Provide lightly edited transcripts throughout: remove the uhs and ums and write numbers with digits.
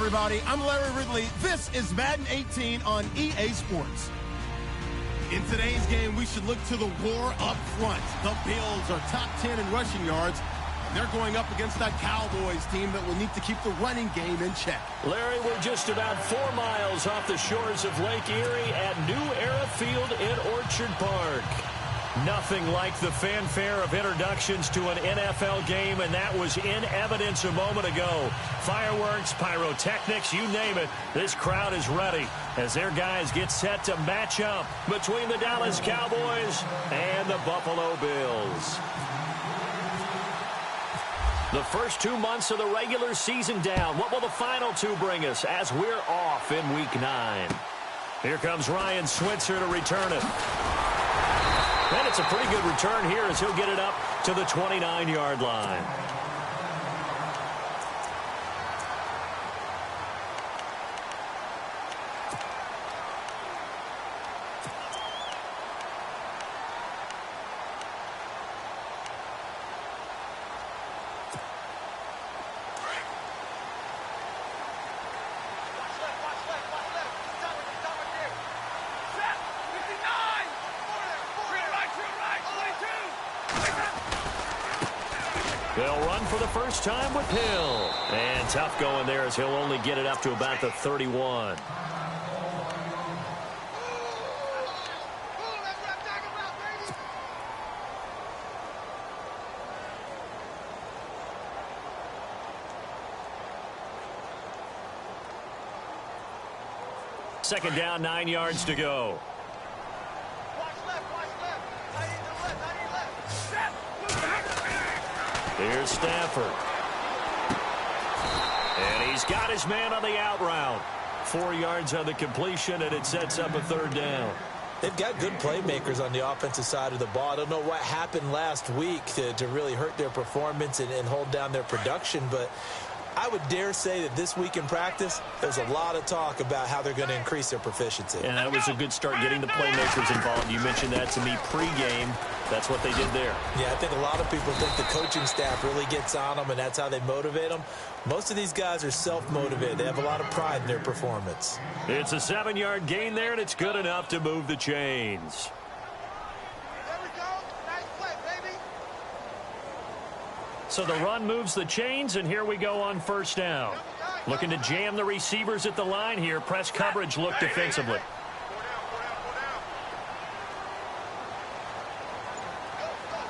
everybody. I'm Larry Ridley. This is Madden 18 on EA Sports. In today's game, we should look to the war up front. The Bills are top 10 in rushing yards. They're going up against that Cowboys team that will need to keep the running game in check. Larry, we're just about 4 miles off the shores of Lake Erie at New Era Field in Orchard Park. Nothing like the fanfare of introductions to an NFL game, and that was in evidence a moment ago. Fireworks, pyrotechnics, you name it. This crowd is ready as their guys get set to match up between the Dallas Cowboys and the Buffalo Bills. The first 2 months of the regular season down. What will the final 2 bring us as we're off in Week 9? Here comes Ryan Switzer to return it. And it's a pretty good return here as he'll get it up to the 29-yard line. They'll run for the first time with Hill. And tough going there as he'll only get it up to about the 31. Second down, 9 yards to go. Here's Stafford. And he's got his man on the out route. 4 yards on the completion, and it sets up a third down. They've got good playmakers on the offensive side of the ball. I don't know what happened last week to really hurt their performance and hold down their production, but I would dare say that this week in practice, there's a lot of talk about how they're going to increase their proficiency. And that was a good start getting the playmakers involved. You mentioned that to me pregame. That's what they did there. Yeah, I think a lot of people think the coaching staff really gets on them, and that's how they motivate them. Most of these guys are self-motivated. They have a lot of pride in their performance. It's a 7-yard gain there, and it's good enough to move the chains. There we go. Nice play, baby. So the run moves the chains, and here we go on first down. Looking to jam the receivers at the line here. Press coverage look defensively.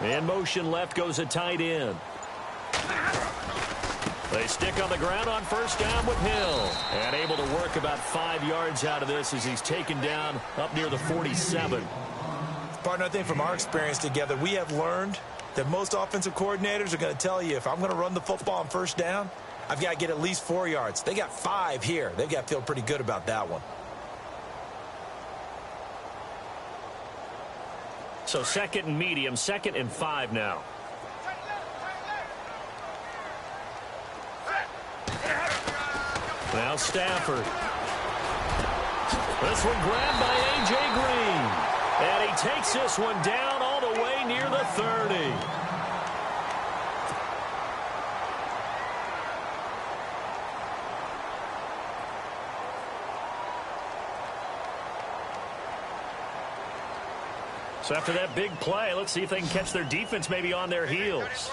In motion left goes a tight end. They stick on the ground on first down with Hill. And able to work about 5 yards out of this as he's taken down up near the 47. Partner, I think from our experience together, we have learned that most offensive coordinators are going to tell you, if I'm going to run the football on first down, I've got to get at least 4 yards. They got 5 here. They've got to feel pretty good about that one. So second and medium, 2nd and 5 now. Now Stafford. This one grabbed by A.J. Green. And he takes this one down all the way near the 30. So after that big play, let's see if they can catch their defense maybe on their heels.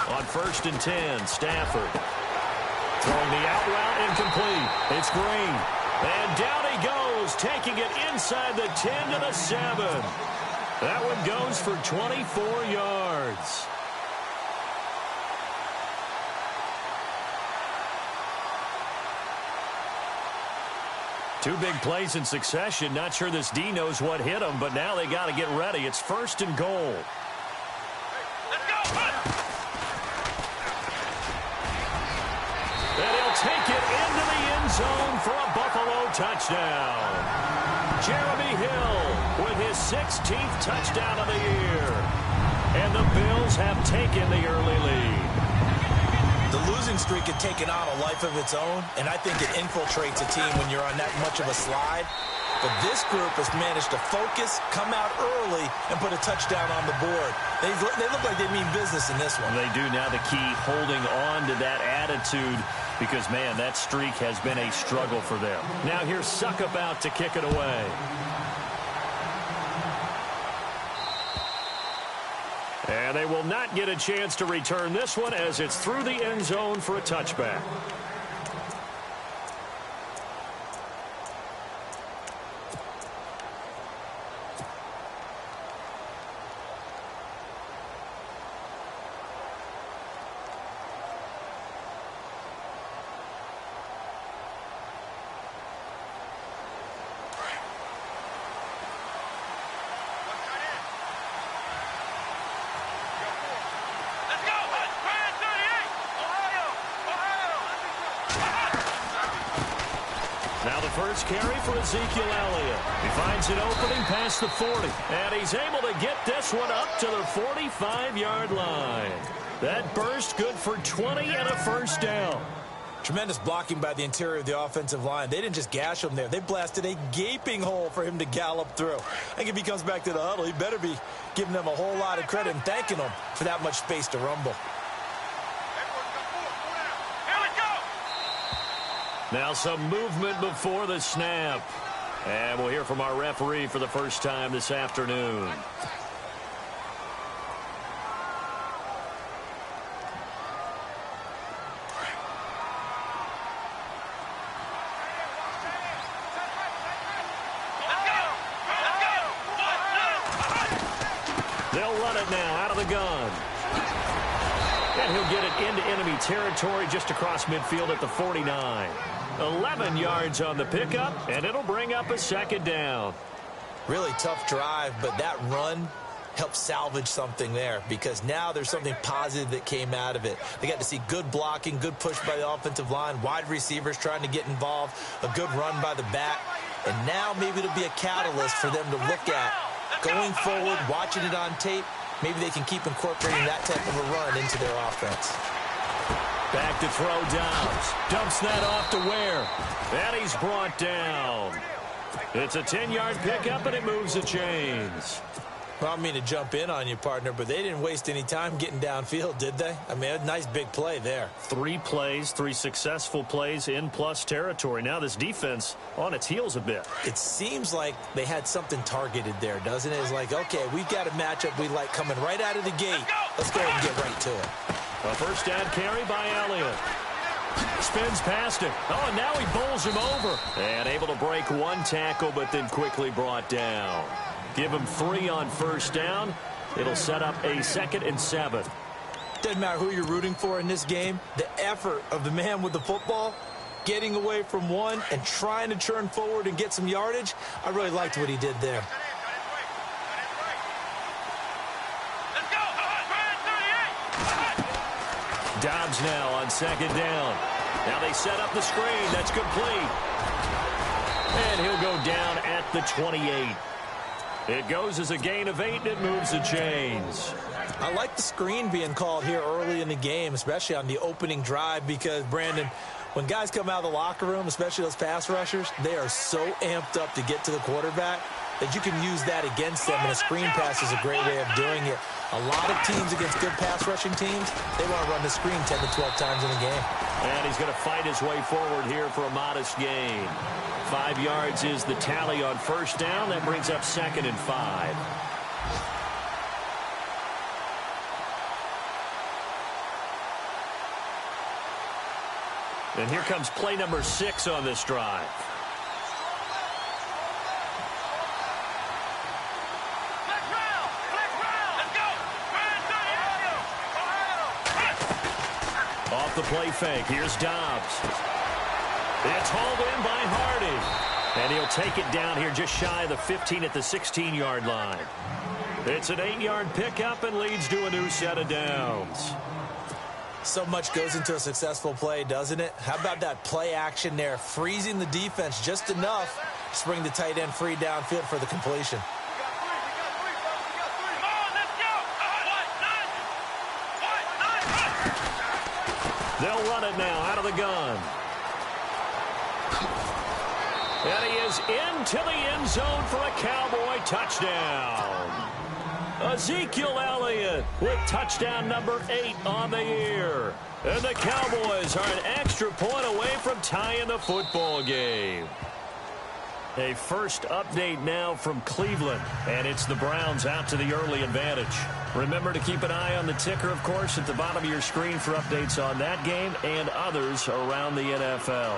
On 1st and 10, Stafford. Throwing the out route incomplete. It's Green. And down he goes, taking it inside the 10 to the 7. That one goes for 24 yards. Two big plays in succession. Not sure this D knows what hit him, but now they got to get ready. It's 1st and goal. Let's go. And he'll take it into the end zone for a Buffalo touchdown. Jeremy Hill with his 16th touchdown of the year. And the Bills have taken the early lead. The losing streak had taken on a life of its own, and I think it infiltrates a team when you're on that much of a slide. But this group has managed to focus, come out early, and put a touchdown on the board. They look like they mean business in this one. They do. Now the key, holding on to that attitude, because, man, that streak has been a struggle for them. Now here's Suckup out to kick it away. And they will not get a chance to return this one as it's through the end zone for a touchback. Now the first carry for Ezekiel Elliott. He finds an opening past the 40. And he's able to get this one up to the 45-yard line. That burst good for 20 and a first down. Tremendous blocking by the interior of the offensive line. They didn't just gash him there. They blasted a gaping hole for him to gallop through. I think if he comes back to the huddle, he better be giving them a whole lot of credit and thanking them for that much space to rumble. Now some movement before the snap. And we'll hear from our referee for the first time this afternoon. They'll run it now out of the gun. And he'll get it into enemy territory just across midfield at the 49. 11 yards on the pickup, and it'll bring up a second down. Really tough drive, but that run helped salvage something there because now there's something positive that came out of it. They got to see good blocking, good push by the offensive line, wide receivers trying to get involved, a good run by the back, and now maybe it'll be a catalyst for them to look at going forward, watching it on tape. Maybe they can keep incorporating that type of a run into their offense. Back to throw Dobbs. Dumps that off to Ware. And he's brought down. It's a 10-yard pickup, and it moves the chains. Well, I don't mean to jump in on you, partner, but they didn't waste any time getting downfield, did they? I mean, a nice big play there. 3 plays, 3 successful plays in plus territory. Now this defense on its heels a bit. It seems like they had something targeted there, doesn't it? It's like, okay, we've got a matchup we like coming right out of the gate. Let's go ahead and get right to it. A first down carry by Elliott. Spins past him. Oh, and now he bowls him over. And able to break 1 tackle, but then quickly brought down. Give him 3 on first down. It'll set up a 2nd and 7. Doesn't matter who you're rooting for in this game. The effort of the man with the football, getting away from one and trying to turn forward and get some yardage. I really liked what he did there. Dobbs now on 2nd down. Now they set up the screen. That's complete. And he'll go down at the 28. It goes as a gain of 8, and it moves the chains. I like the screen being called here early in the game, especially on the opening drive, because, Brandon, when guys come out of the locker room, especially those pass rushers, they are so amped up to get to the quarterback that you can use that against them, and a screen pass is a great way of doing it. A lot of teams against good pass rushing teams, they want to run the screen 10 to 12 times in a game. And he's going to fight his way forward here for a modest gain. 5 yards is the tally on first down. That brings up 2nd and 5. And here comes play number 6 on this drive. Off the play fake. Here's Dobbs. It's hauled in by Hardy. And he'll take it down here just shy of the 15 at the 16-yard line. It's an 8-yard pickup and leads to a new set of downs. So much goes into a successful play, doesn't it? How about that play action there, freezing the defense just enough to bring the tight end free downfield for the completion. They'll run it now out of the gun. And he is into the end zone for a Cowboy touchdown. Ezekiel Elliott with touchdown number 8 on the year. And the Cowboys are an extra point away from tying the football game. A first update now from Cleveland, and it's the Browns out to the early advantage. Remember to keep an eye on the ticker, of course, at the bottom of your screen for updates on that game and others around the NFL.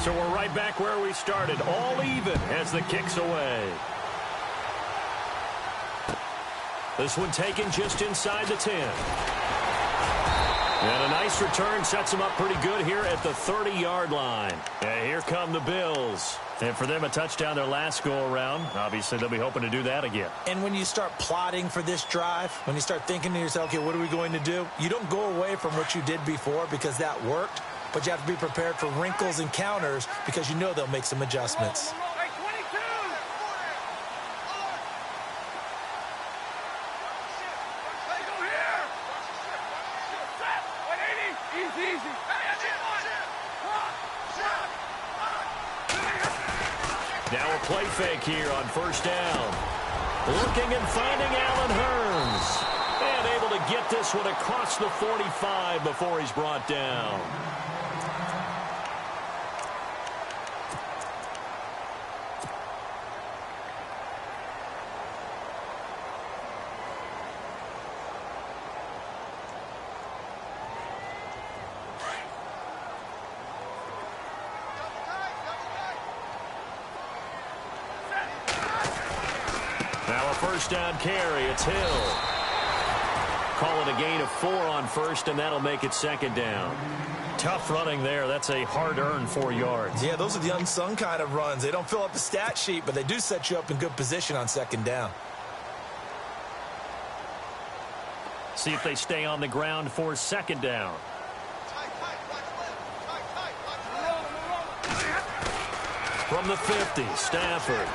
So we're right back where we started, all even as the kick's away. This one taken just inside the 10. And a nice return sets them up pretty good here at the 30-yard line. And here come the Bills. And for them, a touchdown their last go-around. Obviously, they'll be hoping to do that again. And when you start plotting for this drive, when you start thinking to yourself, okay, what are we going to do? You don't go away from what you did before because that worked. But you have to be prepared for wrinkles and counters because you know they'll make some adjustments. Now a play fake here on first down. Looking and finding Allen Hurns. And able to get this one across the 45 before he's brought down. Now a first down carry. It's Hill. Call it a gain of 4 on first, and that'll make it second down. Tough running there. That's a hard-earned 4 yards. Yeah, those are the unsung kind of runs. They don't fill up the stat sheet, but they do set you up in good position on second down. See if they stay on the ground for second down. From the 50, Stafford.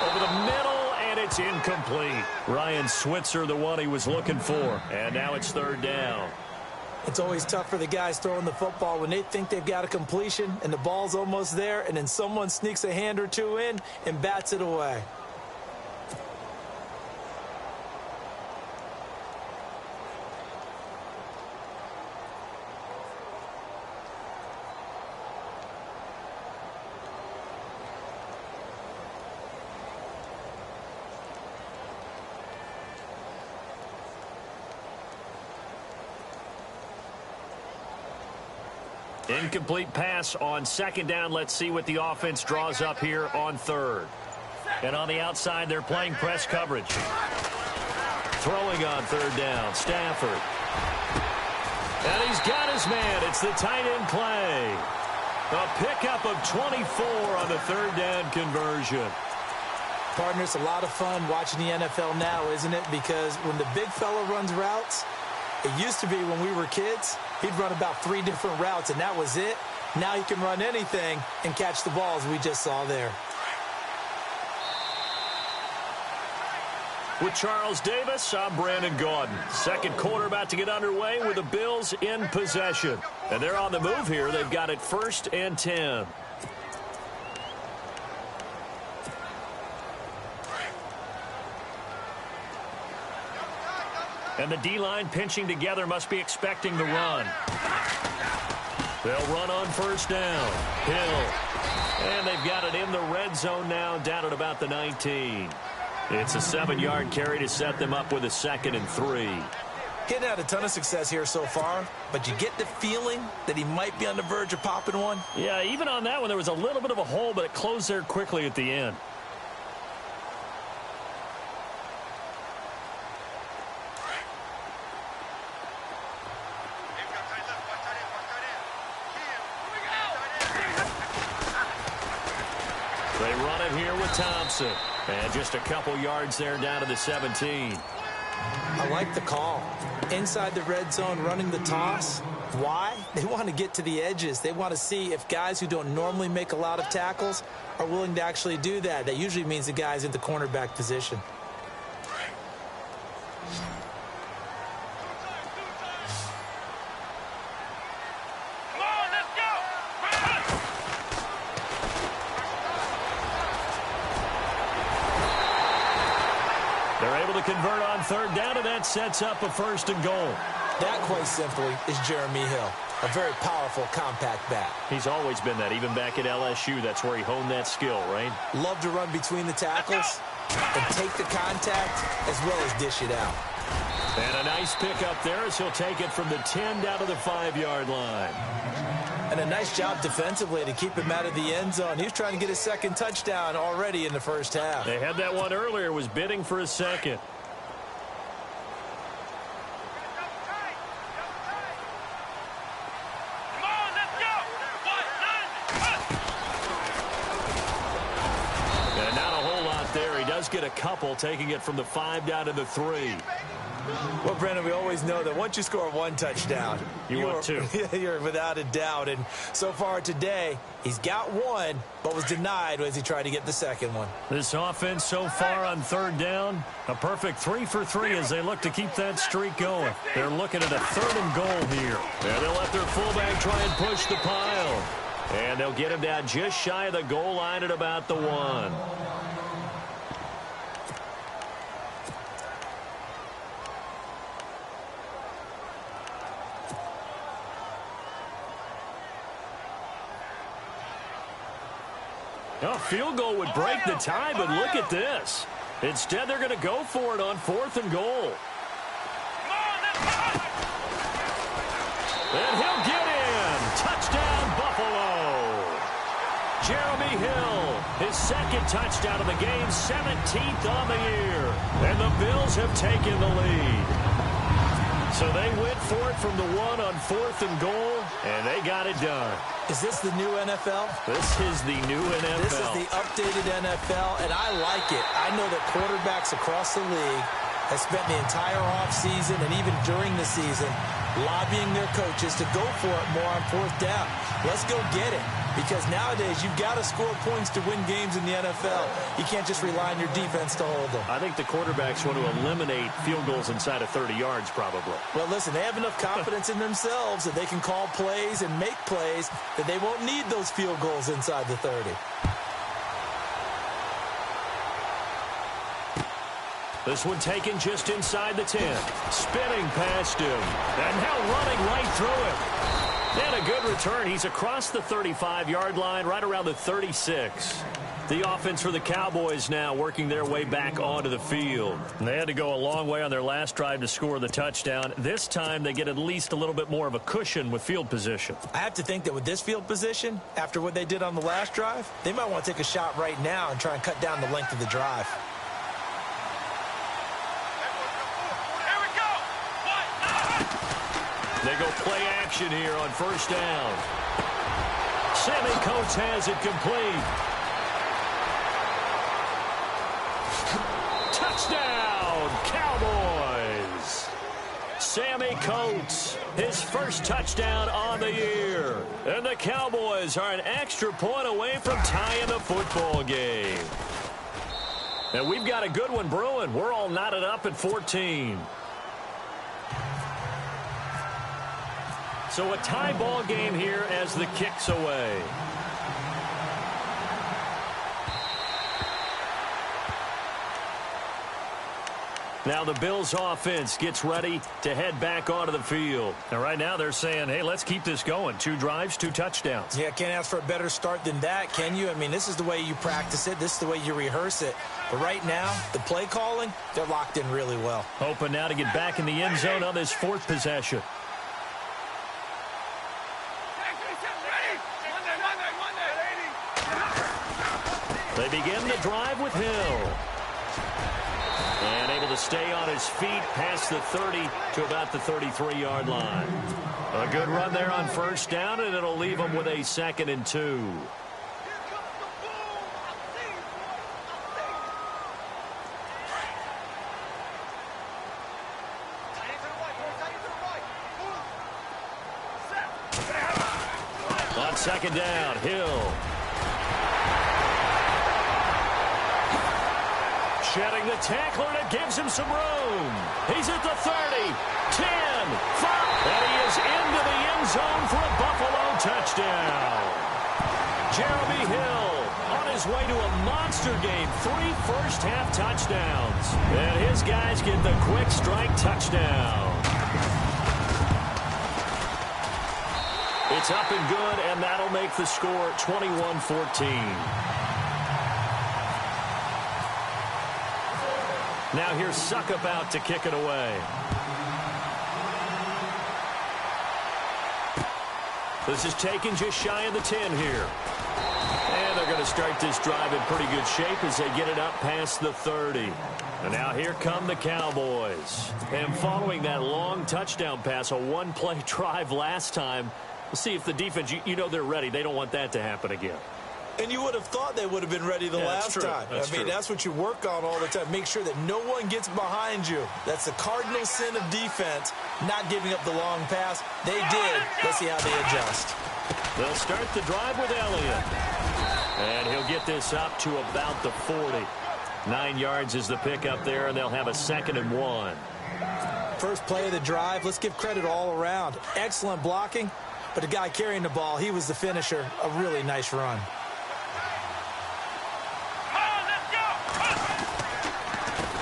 Over the middle, and it's incomplete. Ryan Switzer, the one he was looking for. And now it's third down. It's always tough for the guys throwing the football when they think they've got a completion and the ball's almost there, and then someone sneaks a hand or two in and bats it away. Incomplete pass on second down. Let's see what the offense draws up here on third. And on the outside, they're playing press coverage. Throwing on third down, Stafford. And he's got his man. It's the tight end play. A pickup of 24 on the third down conversion. Partner, it's a lot of fun watching the NFL now, isn't it? Because when the big fella runs routes, it used to be when we were kids, he'd run about 3 different routes, and that was it. Now he can run anything and catch the balls we just saw there. With Charles Davis, I'm Brandon Gaudin. Second quarter about to get underway with the Bills in possession. And they're on the move here. They've got it 1st and 10. And the D-line pinching together, must be expecting the run. They'll run on first down. Hill. And they've got it in the red zone now, down at about the 19. It's a 7-yard carry to set them up with a 2nd and 3. Getting had a ton of success here so far, but you get the feeling that he might be on the verge of popping one. Yeah, even on that one, there was a little bit of a hole, but it closed there quickly at the end. They run it here with Thompson. And just a couple yards there down to the 17. I like the call. Inside the red zone, running the toss. Why? They want to get to the edges. They want to see if guys who don't normally make a lot of tackles are willing to actually do that. That usually means the guy's in the cornerback position. able to convert on third down, and that sets up a 1st and goal. That, quite simply, is Jeremy Hill. A very powerful, compact back. He's always been that. Even back at LSU, that's where he honed that skill, right? Love to run between the tackles and take the contact as well as dish it out. And a nice pickup there as he'll take it from the 10 down to the 5-yard line. And a nice job defensively to keep him out of the end zone. He was trying to get his 2nd touchdown already in the 1st half. They had that one earlier, was bidding for a 2nd. And not a whole lot there. He does get a couple, taking it from the 5 down to the 3. Well, Brendan, we always know that once you score 1 touchdown, want 2. You're without a doubt. And so far today, he's got 1, but was denied as he tried to get the 2nd one. This offense so far on 3rd down, a perfect 3 for 3 as they look to keep that streak going. They're looking at a 3rd and goal here. And they'll let their fullback try and push the pile. And they'll get him down just shy of the goal line at about the 1. A field goal would break the tie, but look at this. Instead, they're going to go for it on 4th and goal. And he'll get in. Touchdown, Buffalo. Jeremy Hill, his 2nd touchdown of the game, 17th on the year. And the Bills have taken the lead. So they went for it from the 1 on 4th and goal, and they got it done. Is this the new NFL? This is the new NFL. This is the updated NFL, and I like it. I know that quarterbacks across the league have spent the entire offseason and even during the season lobbying their coaches to go for it more on 4th down. Let's go get it. Because nowadays, you've got to score points to win games in the NFL. You can't just rely on your defense to hold them. I think the quarterbacks want to eliminate field goals inside of 30 yards, probably. Well, listen, they have enough confidence in themselves that they can call plays and make plays that they won't need those field goals inside the 30. This one taken just inside the 10. Spinning past him. And now running right through it. And a good return. He's across the 35-yard line, right around the 36. The offense for the Cowboys now working their way back onto the field. And they had to go a long way on their last drive to score the touchdown. This time they get at least a little bit more of a cushion with field position. I have to think that with this field position, after what they did on the last drive, they might want to take a shot right now and try and cut down the length of the drive. They go play action here on 1st down. Sammy Coates has it complete. Touchdown, Cowboys. Sammy Coates, his 1st touchdown on the year. And the Cowboys are an extra point away from tying the football game. And we've got a good one brewing. We're all knotted up at 14. So a tie ball game here as the kick's away. Now the Bills offense gets ready to head back onto the field. And right now they're saying, hey, let's keep this going. 2 drives, 2 touchdowns. Yeah, can't ask for a better start than that, can you? I mean, this is the way you practice it. This is the way you rehearse it. But right now, the play calling, they're locked in really well. Hoping now to get back in the end zone on this 4th possession. They begin the drive with Hill. And able to stay on his feet past the 30 to about the 33-yard line. A good run there on 1st down, and it'll leave him with a 2nd and 2. On 2nd down, Hill. Shedding the tackler, and it gives him some room. He's at the 30, 10, 5, and he is into the end zone for a Buffalo touchdown. Jeremy Hill on his way to a monster game. 3 first-half touchdowns. And his guys get the quick strike touchdown. It's up and good, and that'll make the score 21-14. Now here's Suckup out to kick it away. This is taken just shy of the 10 here. And they're going to start this drive in pretty good shape as they get it up past the 30. And now here come the Cowboys. And following that long touchdown pass, a one-play drive last time, we'll see if the defense, you know they're ready. They don't want that to happen again. And you would have thought they would have been ready the last time. I mean, that's what you work on all the time. Make sure that no one gets behind you. That's the cardinal sin of defense, not giving up the long pass. They did. Let's see how they adjust. They'll start the drive with Elliott. And he'll get this up to about the 40. 9 yards is the pickup there, and they'll have a 2nd and 1. First play of the drive. Let's give credit all around. Excellent blocking, but the guy carrying the ball, he was the finisher. A really nice run.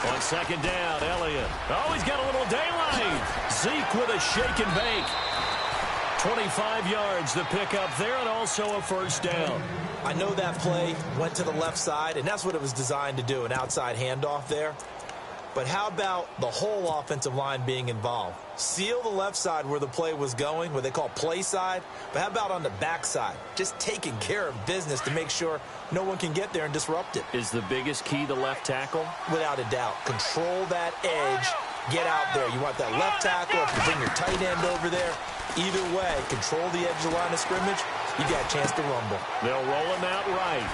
On 2nd down, Elliott. Oh, he's got a little daylight. Zeke with a shake and bake. 25 yards, the pickup there, and also a 1st down. I know that play went to the left side, and that's what it was designed to do, an outside handoff there. But how about the whole offensive line being involved? Seal the left side where the play was going, what they call play side. But how about on the back side? Just taking care of business to make sure no one can get there and disrupt it. Is the biggest key the left tackle? Without a doubt. Control that edge. Get out there. You want that left tackle, if you bring your tight end over there. Either way, control the edge of the line of scrimmage. You got a chance to rumble. They'll roll him out right.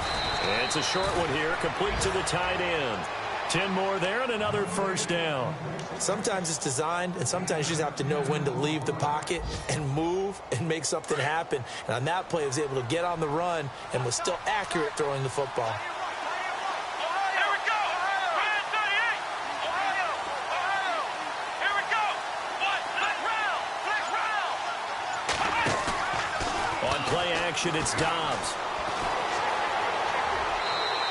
And it's a short one here, complete to the tight end. 10 more there and another 1st down. Sometimes it's designed, and sometimes you just have to know when to leave the pocket and move and make something happen. And on that play, he was able to get on the run and was still accurate throwing the football. Here we go. Brand 38. Ohio. Here we go. Flex round. On play action, it's Dobbs.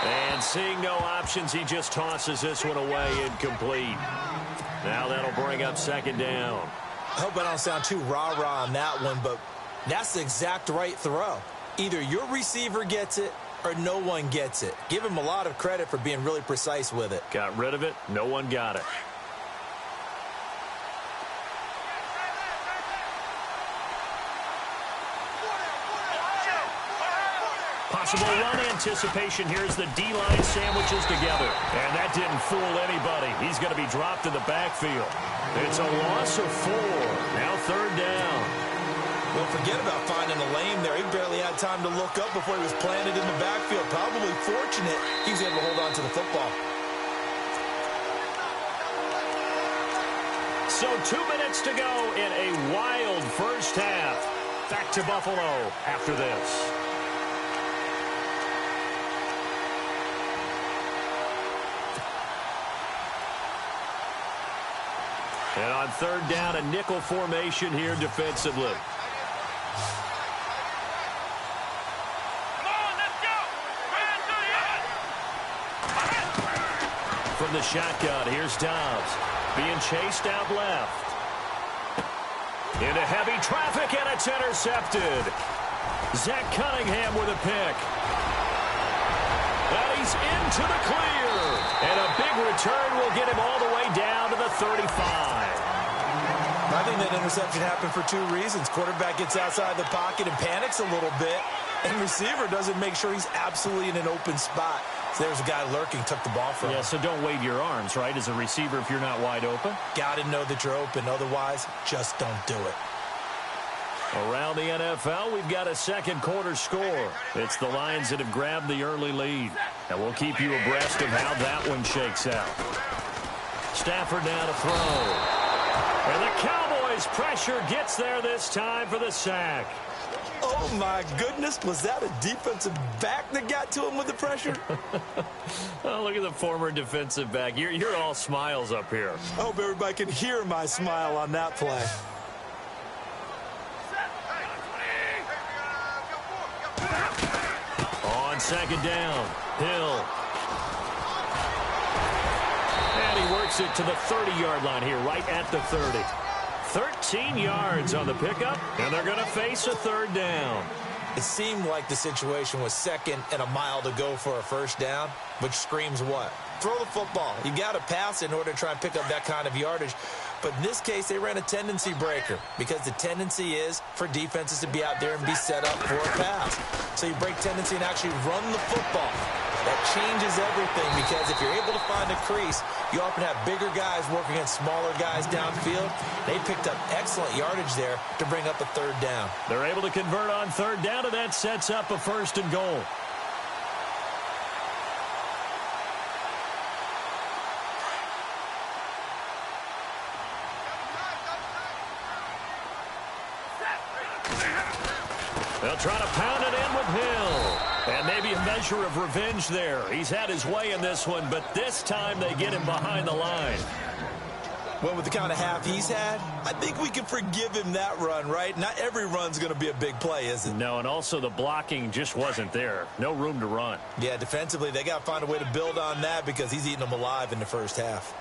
And seeing no options, he just tosses this one away incomplete. Now that'll bring up 2nd down. I hope I don't sound too rah-rah on that one, but that's the exact right throw. Either your receiver gets it or no one gets it. Give him a lot of credit for being really precise with it. Got rid of it. No one got it. Possible run anticipation. Here's the D-line sandwiches together. And that didn't fool anybody. He's going to be dropped in the backfield. It's a loss of 4. Now 3rd down. Well, forget about finding a lane there. He barely had time to look up before he was planted in the backfield. Probably fortunate he was able to hold on to the football. So 2 minutes to go in a wild first half. Back to Buffalo after this. And on 3rd down, a nickel formation here defensively. Come on, let's go. Brand 38. From the shotgun, here's Dobbs. Being chased out left. Into heavy traffic, and it's intercepted. Zach Cunningham with a pick. And he's into the clear. And a big return will get him all the way down to the 35. I think that interception happened for 2 reasons. Quarterback gets outside the pocket and panics a little bit. And receiver doesn't make sure he's absolutely in an open spot. So there's a guy lurking, took the ball from him. Yeah, so don't wave your arms, right, as a receiver if you're not wide open. Got to know that you're open. Otherwise, just don't do it. Around the NFL, we've got a 2nd quarter score. It's the Lions that have grabbed the early lead. And we'll keep you abreast of how that one shakes out. Stafford now to throw. And the Cowboys' pressure gets there this time for the sack. Oh, my goodness. Was that a defensive back that got to him with the pressure? Oh, look at the former defensive back. You're all smiles up here. I hope everybody can hear my smile on that play. On second down. Hill. And he works it to the 30-yard line here, right at the 30. 13 yards on the pickup, and they're going to face a third down. It seemed like the situation was second and a mile to go for a first down, which screams what? Throw the football. You got to pass in order to try and pick up that kind of yardage. But in this case, they ran a tendency breaker because the tendency is for defenses to be out there and be set up for a pass. So you break tendency and actually run the football. That changes everything because if you're able to find a crease, you often have bigger guys working against smaller guys downfield. They picked up excellent yardage there to bring up a third down. They're able to convert on third down, and that sets up a first and goal. They'll try to pound it in with Hill. And maybe a measure of revenge there. He's had his way in this one, but this time they get him behind the line. Well, with the kind of half he's had, I think we can forgive him that run, right? Not every run's going to be a big play, is it? No, and also the blocking just wasn't there. No room to run. Yeah, defensively, they got to find a way to build on that because he's eating them alive in the first half.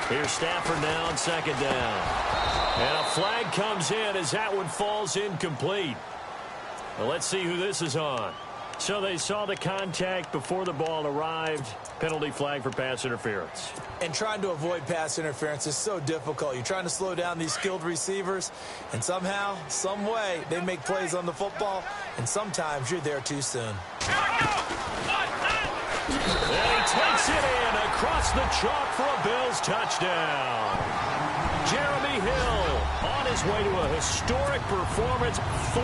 Here's Stafford now on second down. And a flag comes in as that one falls incomplete. Well, let's see who this is on. So they saw the contact before the ball arrived. Penalty flag for pass interference. And trying to avoid pass interference is so difficult. You're trying to slow down these skilled receivers, and somehow, some way, they make plays on the football, and sometimes you're there too soon. And he takes it in across the chalk for a Bills touchdown. Jeremy Hill on his way to a historic performance, 4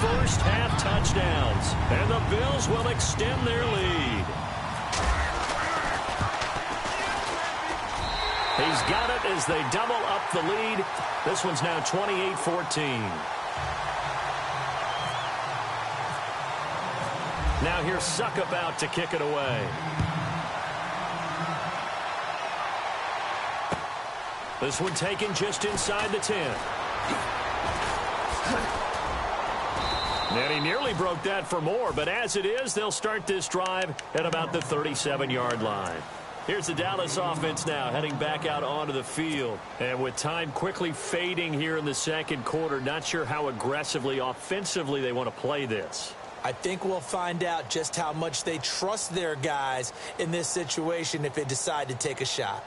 first-half touchdowns. And the Bills will extend their lead. He's got it as they double up the lead. This one's now 28-14. Now here's Suckup out to kick it away. This one taken just inside the 10. And he nearly broke that for more, but as it is, they'll start this drive at about the 37-yard line. Here's the Dallas offense now heading back out onto the field. And with time quickly fading here in the second quarter, not sure how aggressively, offensively they want to play this. I think we'll find out just how much they trust their guys in this situation if they decide to take a shot.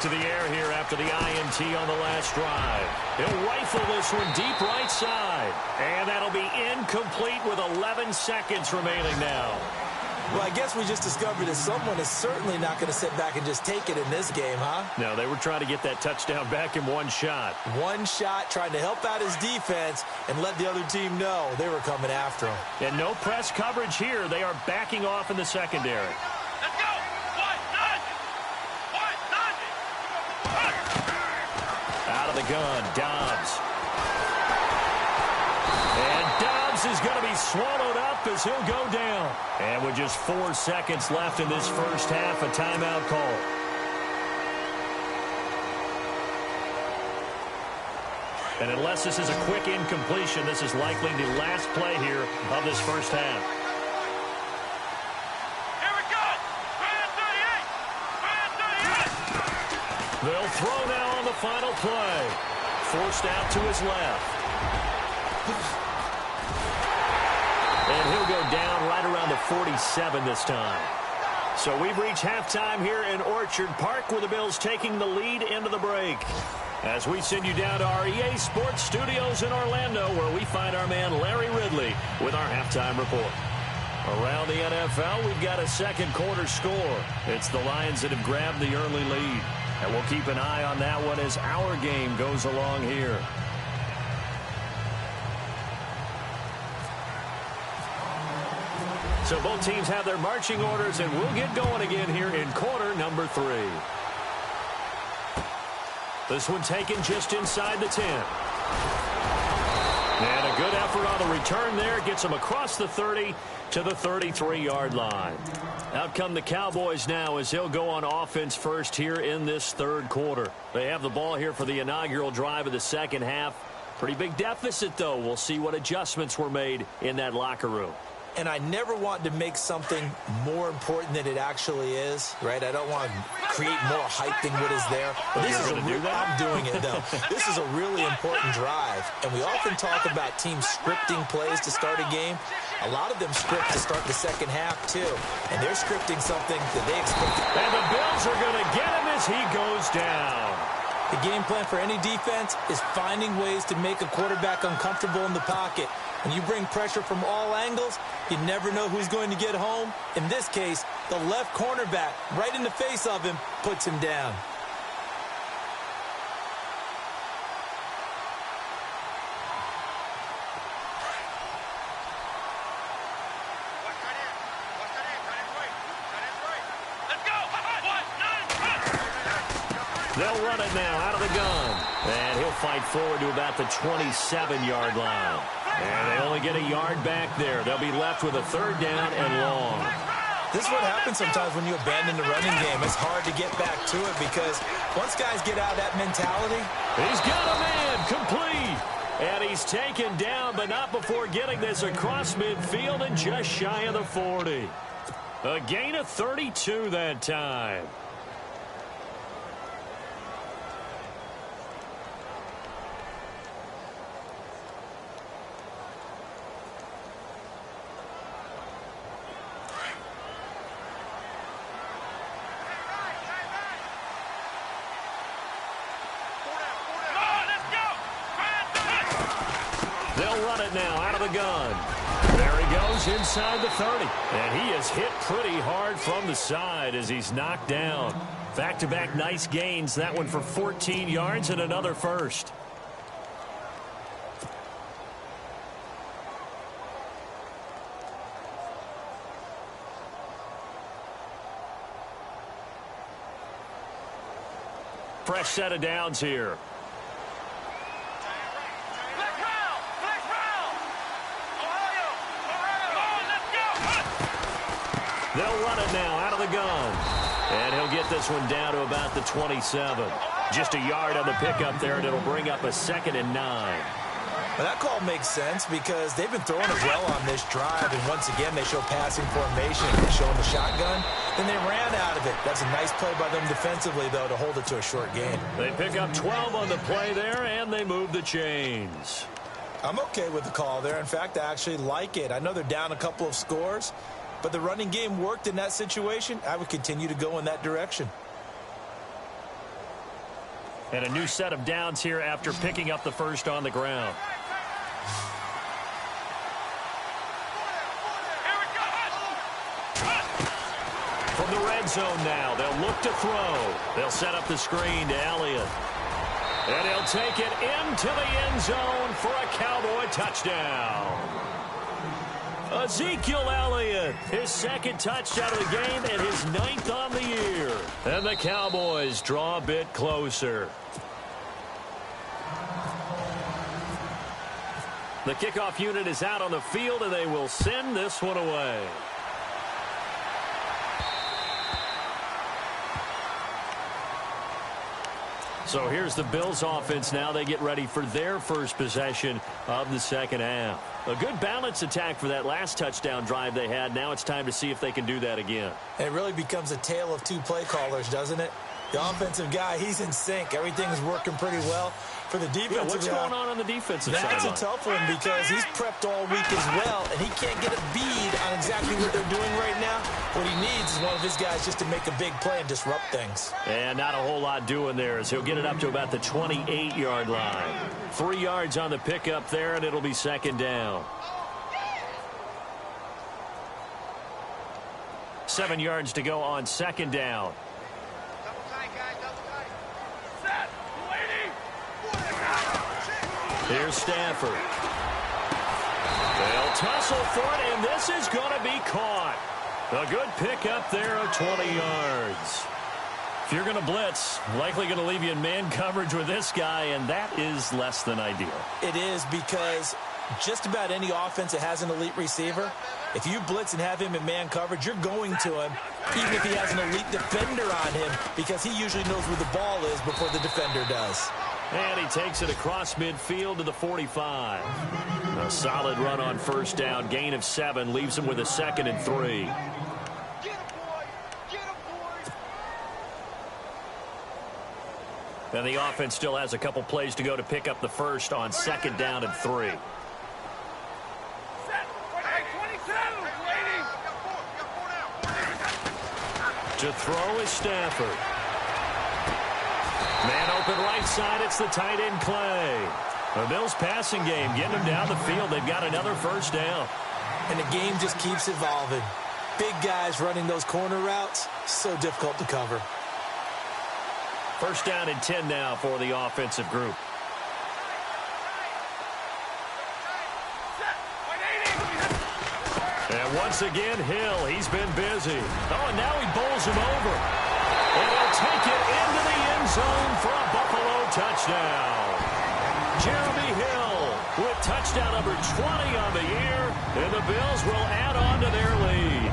To the air here after the INT on the last drive. He'll rifle this one deep right side. And that'll be incomplete with 11 seconds remaining now. Well, I guess we just discovered that someone is certainly not going to sit back and just take it in this game, huh? No, they were trying to get that touchdown back in one shot. One shot, trying to help out his defense and let the other team know they were coming after him. And no press coverage here. They are backing off in the secondary. Out of the gun, Dobbs. And Dobbs is going to be swallowed up as he'll go down. And with just 4 seconds left in this first half, a timeout call. And unless this is a quick incompletion, this is likely the last play here of this first half. They'll throw now on the final play. Forced out to his left. And he'll go down right around the 47 this time. So we've reached halftime here in Orchard Park with the Bills taking the lead into the break. As we send you down to our EA Sports Studios in Orlando where we find our man Larry Ridley with our halftime report. Around the NFL, we've got a second quarter score. It's the Lions that have grabbed the early lead. And we'll keep an eye on that one as our game goes along here. So both teams have their marching orders, and we'll get going again here in quarter number 3. This one taken just inside the 10. And a good effort on the return there. Gets him across the 30 to the 33-yard line. Out come the Cowboys now as he'll go on offense first here in this third quarter. They have the ball here for the inaugural drive of the second half. Pretty big deficit, though. We'll see what adjustments were made in that locker room. And I never want to make something more important than it actually is, right? I don't want to create more hype than what is there. But this is I'm doing it, though. This is a really important drive. And we often talk about teams scripting plays to start a game. A lot of them script to start the second half, too. And they're scripting something that they expect. And the Bills are going to get him as he goes down. The game plan for any defense is finding ways to make a quarterback uncomfortable in the pocket. When you bring pressure from all angles, you never know who's going to get home. In this case, the left cornerback, right in the face of him, puts him down. They'll run it now out of the gun. And he'll fight forward to about the 27-yard line. And they only get a yard back there. They'll be left with a third down and long. This is what happens sometimes when you abandon the running game. It's hard to get back to it because once guys get out of that mentality. He's got a man complete. And he's taken down, but not before getting this across midfield and just shy of the 40. A gain of 32 that time. They'll run it now out of the gun. There he goes inside the 30. And he is hit pretty hard from the side as he's knocked down. Back-to-back nice gains. That one for 14 yards and another first. Fresh set of downs here. They'll run it now out of the gun. And he'll get this one down to about the 27. Just a yard on the pickup there, and it'll bring up a 2nd and 9. Well, that call makes sense because they've been throwing it well on this drive, and once again they show passing formation. They show them the shotgun, then they ran out of it. That's a nice play by them defensively, though, to hold it to a short gain. They pick up 12 on the play there, and they move the chains. I'm okay with the call there. In fact, I actually like it. I know they're down a couple of scores, but the running game worked in that situation. I would continue to go in that direction. And a new set of downs here after picking up the first on the ground. From the red zone now, they'll look to throw. They'll set up the screen to Elliott. And he'll take it into the end zone for a Cowboy touchdown. Ezekiel Elliott, his second touchdown of the game and his 9th on the year. And the Cowboys draw a bit closer. The kickoff unit is out on the field, and they will send this one away. So here's the Bills offense now. They get ready for their first possession of the second half. A good balanced attack for that last touchdown drive they had. Now it's time to see if they can do that again. It really becomes a tale of two play callers, doesn't it? The offensive guy, he's in sync. Everything is working pretty well. For the defensive what's going on the defensive side? That's a tough one because he's prepped all week as well, and he can't get a bead on exactly what they're doing right now. What he needs is one of his guys just to make a big play and disrupt things. And not a whole lot doing there as he'll get it up to about the 28-yard line. 3 yards on the pickup there, and it'll be second down. 7 yards to go on second down. Double tight, guys, double tight. Set, waiting. Here's Stafford. They'll tussle for it, and this is going to be caught. A good pickup there of 20 yards. If you're going to blitz, likely going to leave you in man coverage with this guy, and that is less than ideal. It is because Just about any offense that has an elite receiver, if you blitz and have him in man coverage, you're going to him, even if he has an elite defender on him, because he usually knows where the ball is before the defender does. And he takes it across midfield to the 45. A solid run on first down, gain of 7, leaves him with a 2nd and 3. And the offense still has a couple plays to go to pick up the first on 2nd down and 3. To throw is Stafford. Man open right side, it's the tight end Clay. The Bills passing game, getting them down the field. They've got another first down. And the game just keeps evolving. Big guys running those corner routes, so difficult to cover. First down and 10 now for the offensive group. And once again, Hill, he's been busy. Oh, and now he bowls him over. And he'll take it into the end zone for a Buffalo touchdown. Jeremy Hill with touchdown number 20 on the year, and the Bills will add on to their lead.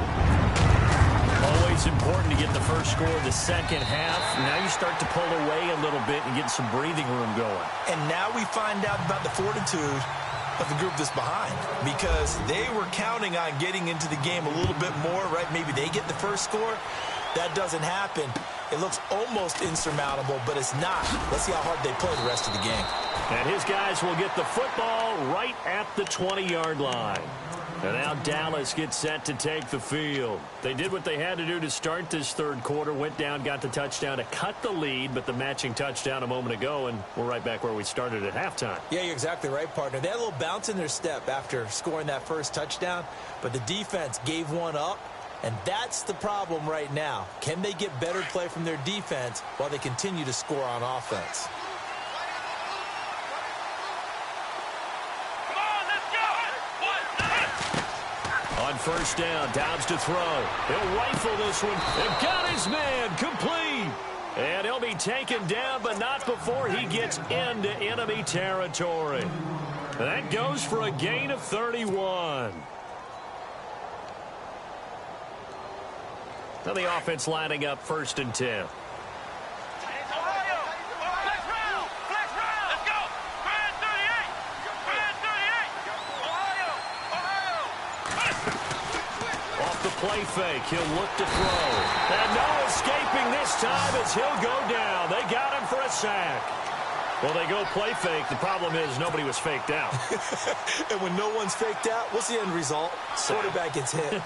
Always important to get the first score of the second half. Now you start to pull away a little bit and get some breathing room going. And now we find out about the fortitude of the group that's behind, because they were counting on getting into the game a little bit more, right? Maybe they get the first score. That doesn't happen. It looks almost insurmountable, but it's not. Let's see how hard they play the rest of the game. And his guys will get the football right at the 20-yard line. And now Dallas gets set to take the field. They did what they had to do to start this third quarter, went down, got the touchdown to cut the lead, but the matching touchdown a moment ago, and we're right back where we started at halftime. Yeah, you're exactly right, partner. They had a little bounce in their step after scoring that first touchdown, but the defense gave one up, and that's the problem right now. Can they get better play from their defense while they continue to score on offense? On first down, Dobbs to throw. He'll rifle this one. And got his man complete. And he'll be taken down, but not before he gets into enemy territory. That goes for a gain of 31. Now the offense lining up 1st and 10. Play fake. He'll look to throw. And no escaping this time as he'll go down. They got him for a sack. Well, they go play fake. The problem is nobody was faked out. And when no one's faked out, what's the end result? Quarterback gets hit.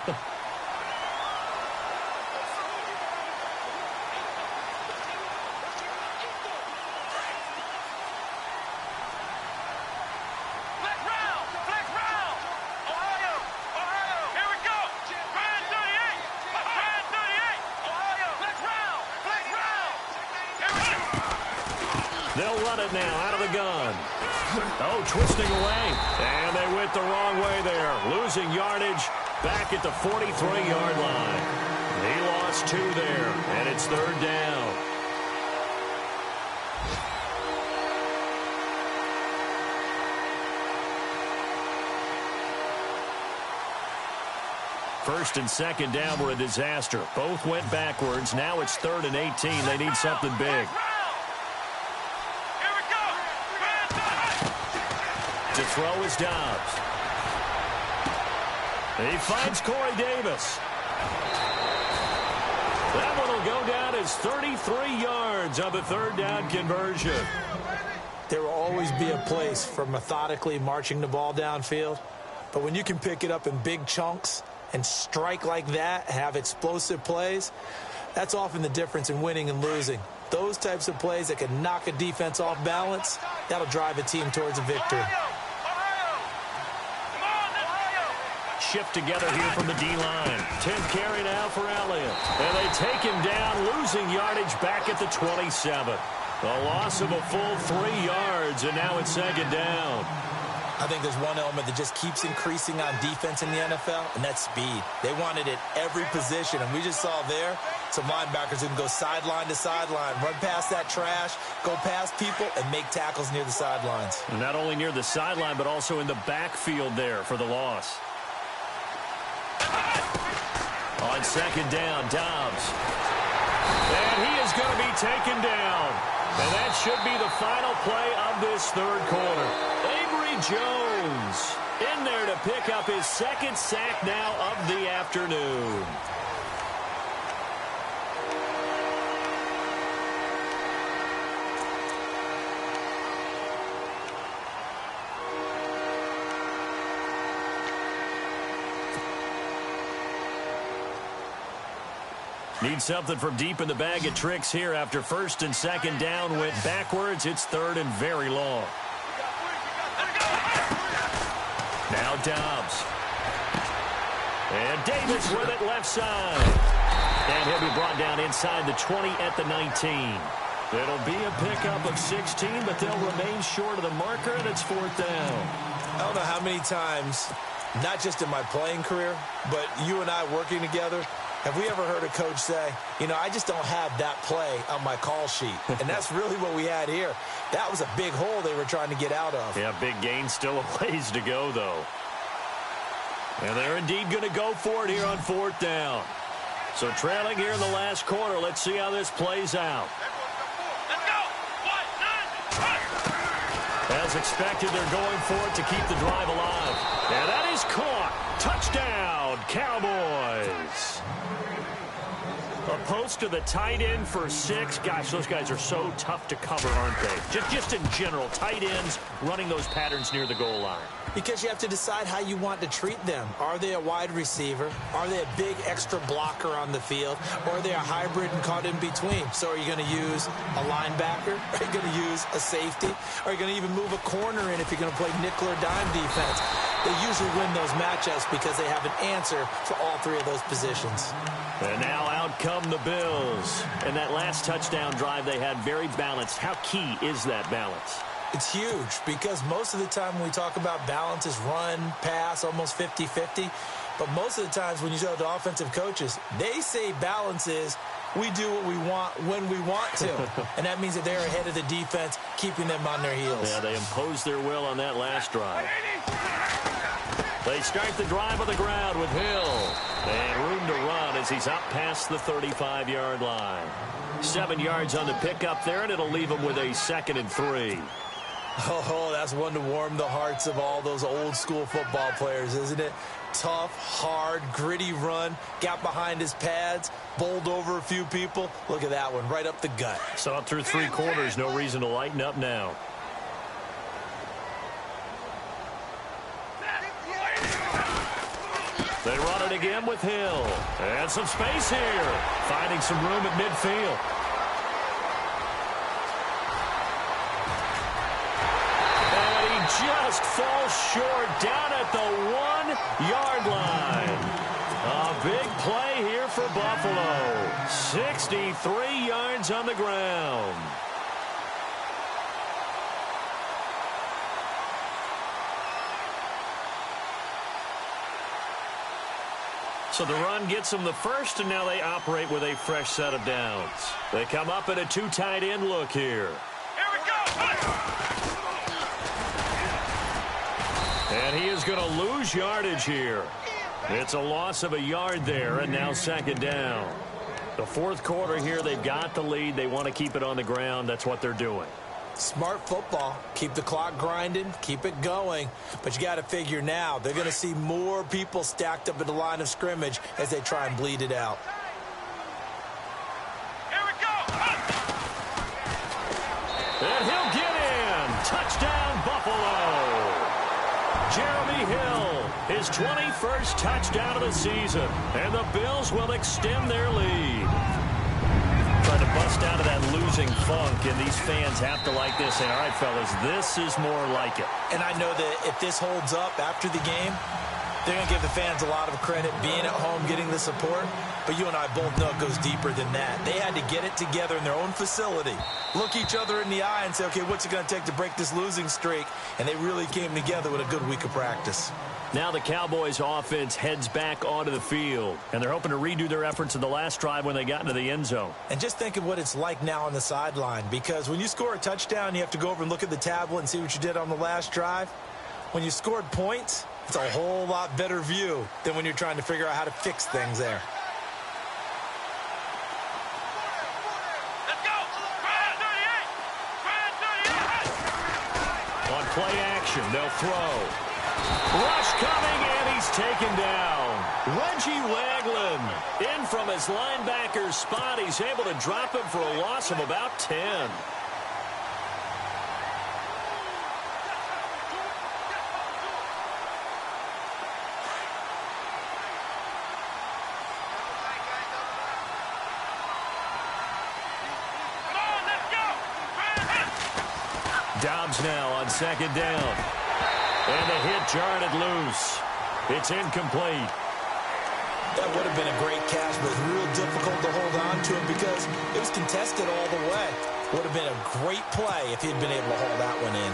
They'll run it now out of the gun. Oh, twisting away. And they went the wrong way there. Losing yardage back at the 43-yard line. He lost 2 there, and it's 3rd down. First and 2nd down were a disaster. Both went backwards. Now it's 3rd and 18. They need something big. To throw is Dobbs. He finds Corey Davis. That one will go down as 33 yards on the 3rd down conversion. There will always be a place for methodically marching the ball downfield. But when you can pick it up in big chunks and strike like that, have explosive plays, that's often the difference in winning and losing. Those types of plays that can knock a defense off balance, that'll drive a team towards a victory. Shift together here from the D-line. 10th carry now for Elliott. And they take him down, losing yardage back at the 27. A loss of a full 3 yards, and now it's 2nd down. I think there's one element that just keeps increasing on defense in the NFL, and that's speed. They want it at every position, and we just saw there some linebackers who can go sideline to sideline, run past that trash, go past people, and make tackles near the sidelines. And not only near the sideline, but also in the backfield there for the loss. On second down, Dobbs. And he is going to be taken down. And that should be the final play of this third quarter. Avery Jones in there to pick up his second sack now of the afternoon. Need something from deep in the bag of tricks here after first and second down went backwards. It's third and very long. Now Dobbs. And Davis with it left side. And he'll be brought down inside the 20 at the 19. It'll be a pickup of 16, but they'll remain short of the marker, and it's fourth down. I don't know how many times, not just in my playing career, but you and I working together, have we ever heard a coach say, you know, I just don't have that play on my call sheet? And that's really what we had here. That was a big hole they were trying to get out of. Yeah, big gain, still a ways to go, though. And they're indeed going to go for it here on fourth down. So trailing here in the last quarter, let's see how this plays out. As expected, they're going for it to keep the drive alive. And that is caught. Touchdown, Cowboys. A post to the tight end for 6. Gosh, those guys are so tough to cover, aren't they? Just in general, tight ends running those patterns near the goal line. Because you have to decide how you want to treat them. Are they a wide receiver? Are they a big extra blocker on the field? Or are they a hybrid and caught in between? So are you going to use a linebacker? Are you going to use a safety? Are you going to even move a corner in if you're going to play nickel or dime defense? They usually win those matchups because they have an answer for all three of those positions. And now out come the Bills. And that last touchdown drive they had very balanced. How key is that balance? It's huge because most of the time when we talk about balance is run, pass, almost 50-50. But most of the times when you talk to offensive coaches, they say balance is we do what we want when we want to. And that means that they're ahead of the defense, keeping them on their heels. Yeah, they imposed their will on that last drive. They start the drive on the ground with Hill. And room to run as he's up past the 35-yard line. 7 yards on the pickup there, and it'll leave him with a 2nd and 3. Oh, that's one to warm the hearts of all those old-school football players, isn't it? Tough, hard, gritty run, got behind his pads, bowled over a few people. Look at that one, right up the gut. Saw it through 3 quarters, no reason to lighten up now. They run it again with Hill. And some space here. Finding some room at midfield. And he just falls short down at the 1-yard line. A big play here for Buffalo. 63 yards on the ground. So the run gets them the first, and now they operate with a fresh set of downs. They come up in a 2 tight end look here. Here we go! And he is going to lose yardage here. It's a loss of a yard there, and now 2nd down. The fourth quarter here, they've got the lead. They want to keep it on the ground. That's what they're doing. Smart football. Keep the clock grinding. Keep it going. But you got to figure now they're going to see more people stacked up at the line of scrimmage as they try and bleed it out. Here we go! And he'll get in. Touchdown, Buffalo. Jeremy Hill, his 21st touchdown of the season. And the Bills will extend their lead. Trying to bust out of that losing funk, and these fans have to like this. And all right, fellas, this is more like it. And I know that if this holds up after the game, They're going to give the fans a lot of credit being at home, getting the support. But you and I both know it goes deeper than that. They had to get it together in their own facility, look each other in the eye and say, okay, what's it going to take to break this losing streak? And they really came together with a good week of practice. Now the Cowboys offense heads back onto the field, and they're hoping to redo their efforts in the last drive when they got into the end zone. And just think of what it's like now on the sideline, because when you score a touchdown, you have to go over and look at the tablet and see what you did on the last drive. When you scored points, it's a whole lot better view than when you're trying to figure out how to fix things there. Let's go! Brad 38! On play action, they'll throw. Rush coming, and he's taken down. Reggie Wagland in from his linebacker's spot. He's able to drop him for a loss of about 10. Dobbs now on second down. And the hit jarred it loose. It's incomplete. That would have been a great catch, but real difficult to hold on to him because it was contested all the way. Would have been a great play if he'd been able to hold that one in.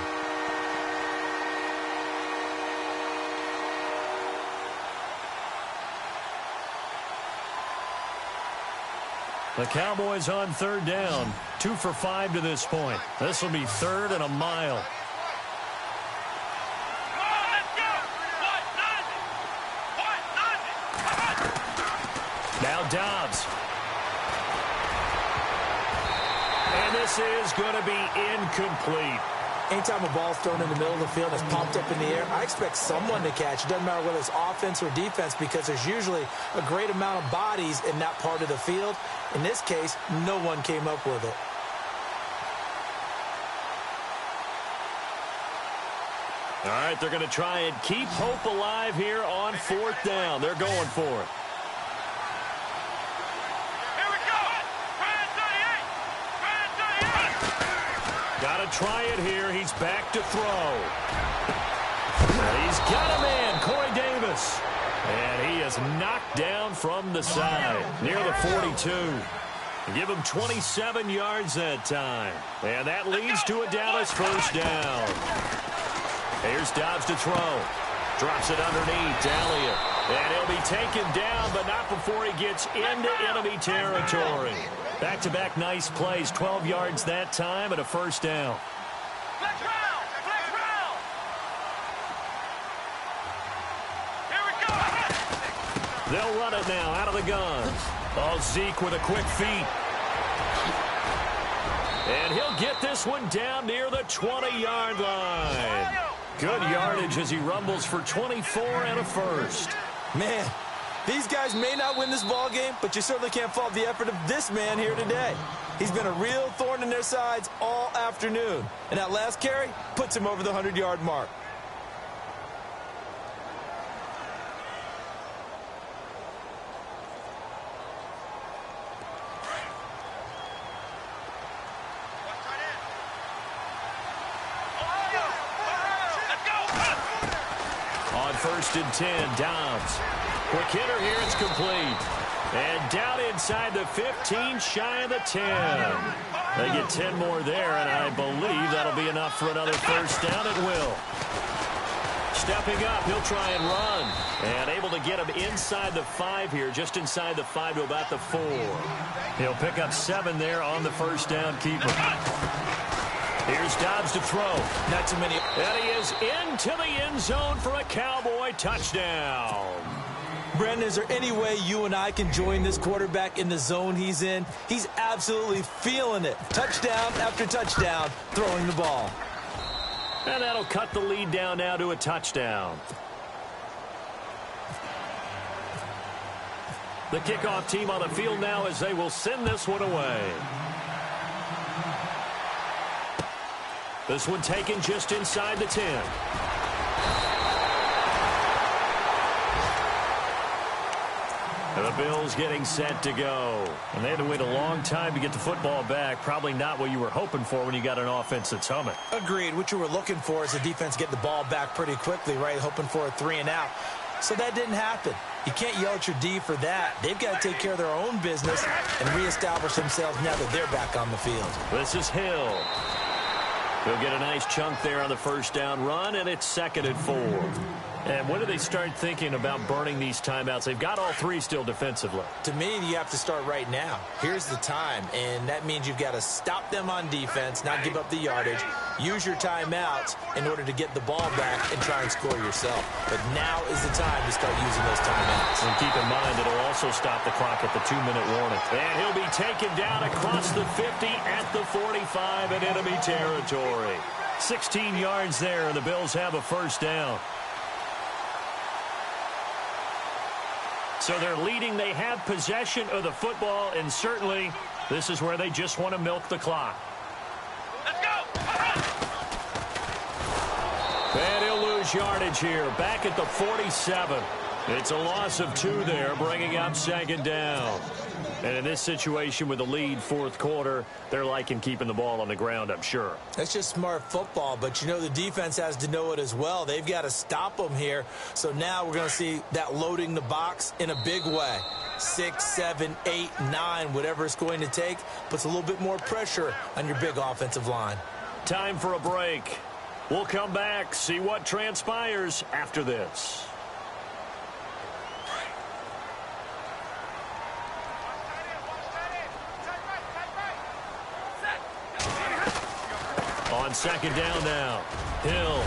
The Cowboys on third down. 2 for 5 to this point. This will be third and a mile. Now Dobbs. And this is going to be incomplete. Anytime a ball's thrown in the middle of the field that's popped up in the air, I expect someone to catch. It doesn't matter whether it's offense or defense because there's usually a great amount of bodies in that part of the field. In this case, no one came up with it. All right, they're going to try and keep hope alive here on fourth down. They're going for it. Got to try it here. He's back to throw. He's got a man, Corey Davis. And he is knocked down from the side near the 42. Give him 27 yards that time. And that leads to a Dallas first down. Here's Dobbs to throw. Drops it underneath. Elliott. And he'll be taken down, but not before he gets into enemy territory. Back-to-back nice plays. 12 yards that time and a first down. Flex round! Flex round! Here we go! They'll run it now out of the gun. Oh, Zeke with a quick feet. And he'll get this one down near the 20-yard line. Good yardage as he rumbles for 24 and a first. Man, these guys may not win this ball game, but you certainly can't fault the effort of this man here today. He's been a real thorn in their sides all afternoon. And that last carry puts him over the 100-yard mark. On first and 10, Dobbs. Quick hitter here, it's complete. And down inside the 15, shy of the 10. They get 10 more there, and I believe that'll be enough for another first down. It will. Stepping up, he'll try and run. And able to get him inside the 5 here, just inside the 5 to about the 4. He'll pick up 7 there on the first down keeper. Here's Dobbs to throw. Not too many. And he is into the end zone for a Cowboy touchdown. Brandon, is there any way you and I can join this quarterback in the zone he's in? He's absolutely feeling it. Touchdown after touchdown, throwing the ball. And that'll cut the lead down now to a touchdown. The kickoff team on the field now as they will send this one away. This one taken just inside the 10. And the Bills getting set to go. And they had to wait a long time to get the football back. Probably not what you were hoping for when you got an offense that's humming. Agreed. What you were looking for is the defense get the ball back pretty quickly, right? Hoping for a 3 and out. So that didn't happen. You can't yell at your D for that. They've got to take care of their own business and reestablish themselves now that they're back on the field. This is Hill. He'll get a nice chunk there on the first down run, and it's 2nd and 4. And when do they start thinking about burning these timeouts? They've got all 3 still defensively. To me, you have to start right now. Here's the time, and that means you've got to stop them on defense, not give up the yardage, use your timeouts in order to get the ball back and try and score yourself. But now is the time to start using those timeouts. And keep in mind, it'll also stop the clock at the 2-minute warning. And he'll be taken down across the 50 at the 45 in enemy territory. 16 yards there, and the Bills have a first down. So they're leading. They have possession of the football, and certainly this is where they just want to milk the clock. Let's go! And he'll lose yardage here. Back at the 47. It's a loss of 2 there, bringing up 2nd down. And in this situation with the lead 4th quarter, they're liking keeping the ball on the ground, I'm sure. That's just smart football, but you know the defense has to know it as well. They've got to stop them here. So now we're going to see that loading the box in a big way. 6, 7, 8, 9, whatever it's going to take, puts a little bit more pressure on your big offensive line. Time for a break. We'll come back, see what transpires after this. On 2nd down now, Hill.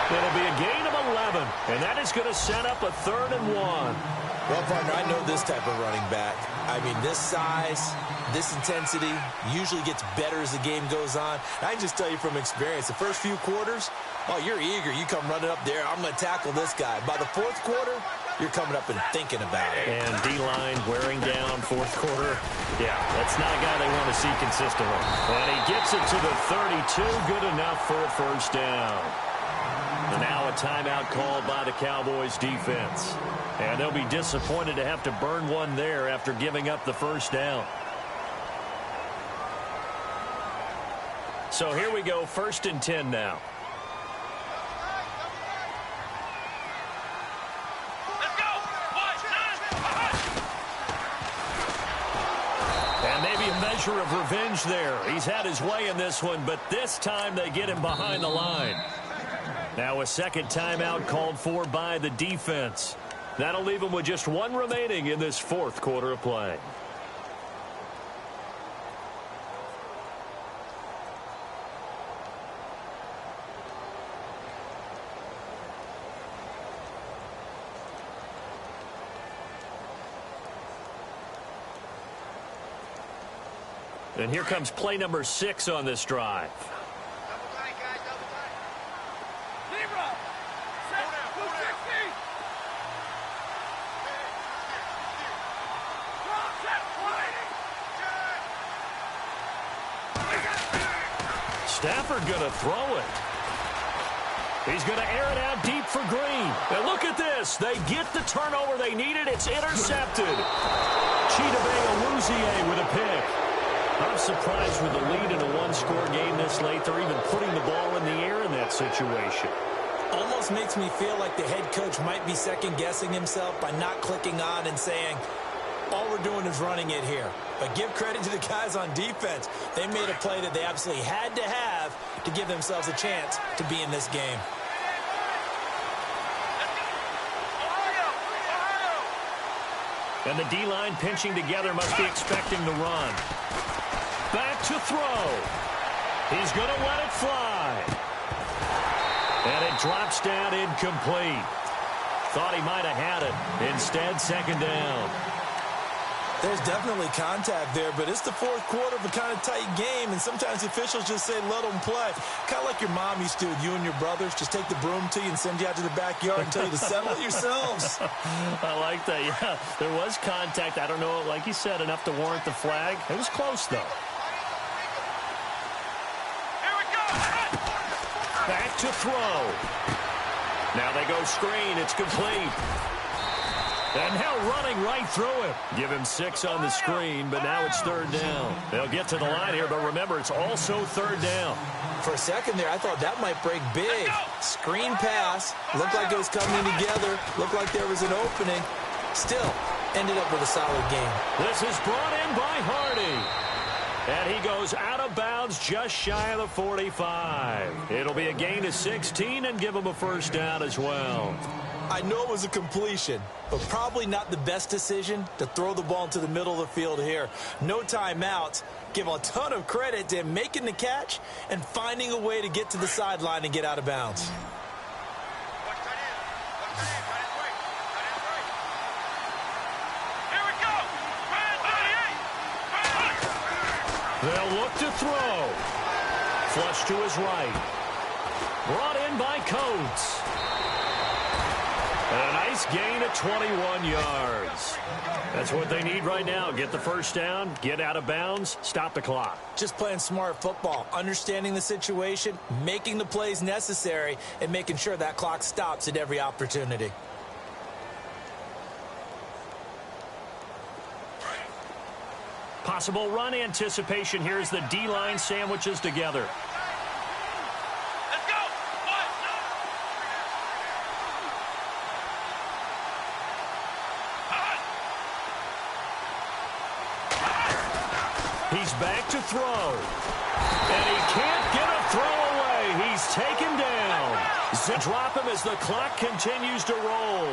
It'll be a gain of 11, and that is going to set up a 3rd and 1. Well, partner, I know this type of running back. I mean, this size, this intensity usually gets better as the game goes on. And I can just tell you from experience, the first few quarters, oh, you're eager. You come running up there, I'm going to tackle this guy. By the 4th quarter, you're coming up and thinking about it. And D-line wearing down 4th quarter. Yeah, that's not a guy they want to see consistently. And he gets it to the 32. Good enough for a first down. And now a timeout called by the Cowboys defense. And they'll be disappointed to have to burn one there after giving up the first down. So here we go, 1st and 10 now. And maybe a measure of revenge there. He's had his way in this one, but this time they get him behind the line. Now a 2nd timeout called for by the defense. That'll leave him with just 1 remaining in this 4th quarter of play. And here comes play number 6 on this drive. Double tight, guys, double tight. Libra! Set, 260! Drop, set, 180! Stafford going to throw it. He's going to air it out deep for Green. And look at this. They get the turnover they needed. It's intercepted. Chidobe with a pick. I'm surprised with the lead in a 1-score game this late. They're even putting the ball in the air in that situation. Almost makes me feel like the head coach might be second-guessing himself by not clicking on and saying, all we're doing is running it here. But give credit to the guys on defense. They made a play that they absolutely had to have to give themselves a chance to be in this game. And the D-line pinching together must be expecting the run. Back to throw. He's going to let it fly. And it drops down incomplete. Thought he might have had it. Instead, 2nd down. There's definitely contact there, but it's the 4th quarter of a kind of tight game, and sometimes officials just say, let them play. Kind of like your mom used to with you and your brothers. Just take the broom to you and send you out to the backyard and tell you to settle it yourselves. I like that, yeah. There was contact. I don't know, like you said, enough to warrant the flag. It was close, though. Here we go! Back to throw. Now they go screen. It's complete. And now running right through him. Give him 6 on the screen, but now it's 3rd down. They'll get to the line here, but remember, it's also 3rd down. For a second there, I thought that might break big. Screen pass. Looked like it was coming together. Looked like there was an opening. Still, ended up with a solid game. This is brought in by Hardy. And he goes out of bounds just shy of the 45. It'll be a gain of 16 and give him a 1st down as well. I know it was a completion, but probably not the best decision to throw the ball into the middle of the field here. No timeouts. Give a ton of credit to him making the catch and finding a way to get to the sideline and get out of bounds. They'll look to throw. Flush to his right. Brought in by Coates. And a nice gain of 21 yards. That's what they need right now. Get the 1st down, get out of bounds, stop the clock. Just playing smart football, understanding the situation, making the plays necessary, and making sure that clock stops at every opportunity. Possible run anticipation here as the D-line sandwiches together. Let's go. He's back to throw. And he can't get a throw away. He's taken down. Drop him as the clock continues to roll.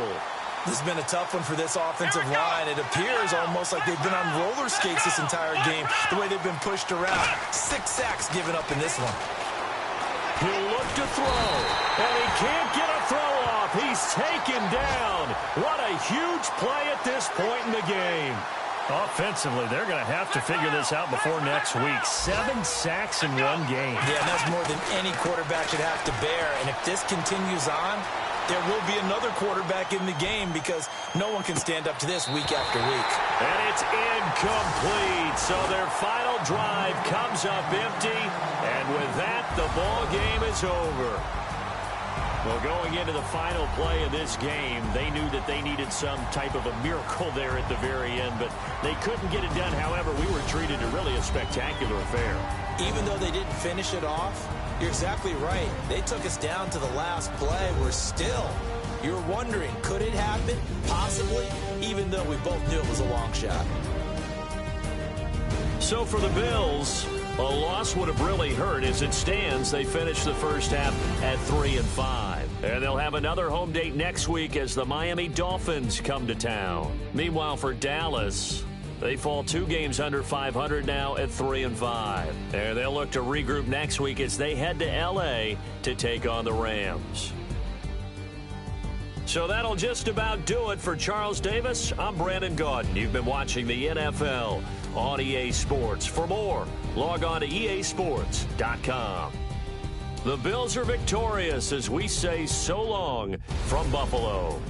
This has been a tough one for this offensive line. It appears almost like they've been on roller skates this entire game, the way they've been pushed around. 6 sacks given up in this one. He'll look to throw, and he can't get a throw off. He's taken down. What a huge play at this point in the game. Offensively, they're going to have to figure this out before next week. 7 sacks in one game. Yeah, and that's more than any quarterback should have to bear. And if this continues on, there will be another quarterback in the game because no one can stand up to this week after week. And it's incomplete. So their final drive comes up empty. And with that, the ball game is over. Well, going into the final play of this game, they knew that they needed some type of a miracle there at the very end, but they couldn't get it done. However, we were treated to really a spectacular affair. Even though they didn't finish it off, you're exactly right. They took us down to the last play. You're wondering, could it happen? Possibly, even though we both knew it was a long shot. So for the Bills, a loss would have really hurt. As it stands, they finished the first half at 3-5. And they'll have another home date next week as the Miami Dolphins come to town. Meanwhile, for Dallas, they fall 2 games under 500 now at 3-5. And they'll look to regroup next week as they head to L.A. to take on the Rams. So that'll just about do it for Charles Davis. I'm Brandon Gaudin. You've been watching the NFL on EA Sports. For more, log on to easports.com. The Bills are victorious as we say so long from Buffalo.